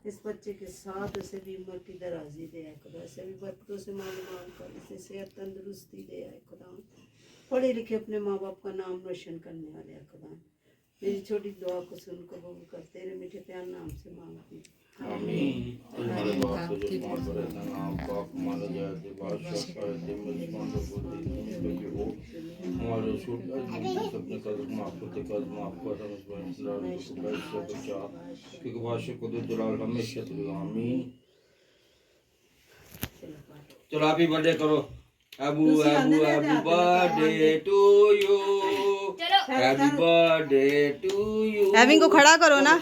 इस बच्चे के साथ उसे भी उम्र की दराजी दे खुदा, ऐसे भी बरकतों से माल कर, इसे सेहत तंदुरुस्ती दे खुदा, पढ़े लिखे अपने माँ बाप का नाम रोशन करने वाले खुदा, मेरी छोटी दुआ को सुन कबूल कर, तेरे मीठे प्यार नाम से मांगती। आमीन। तुम्हारे बाप को जो मान करे ना नाम पाक माना जाए ते बादशाह सारे ते मेजबान को दे तुम पे हो हमारे छोटे अपने कदम माफ करते कदम माफ कर हम इस बार को बैठ से बचा क्योंकि बादशाह को दे जलाल हमेशा तेरे आमीन। चलो हैप्पी बर्थडे करो Abu Abu happy birthday to you happy birthday to you. हैविंग को खड़ा करो ना।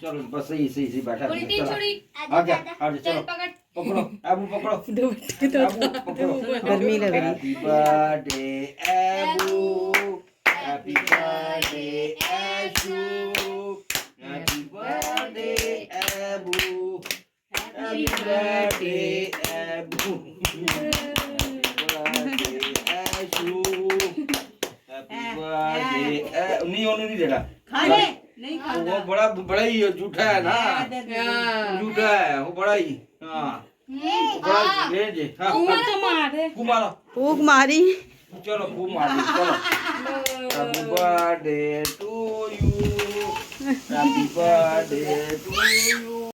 चलो बस सही बैठा आ गया चलो पकड़ो अबू पकड़ो गर्मी लग रही। Happy birthday Abu happy birthday Aishu happy birthday Abu happy birthday Abu Aishu happy birthday नहीं होने नहीं देना खाने नहीं खाना, वो बड़ा ही झूठा है ना, झूठा है वो बड़ा ही। हाँ बड़ा ले जे हाँ कुमार फूक मारी। चलो फूक मार चलो। Happy birthday to you happy birthday to you.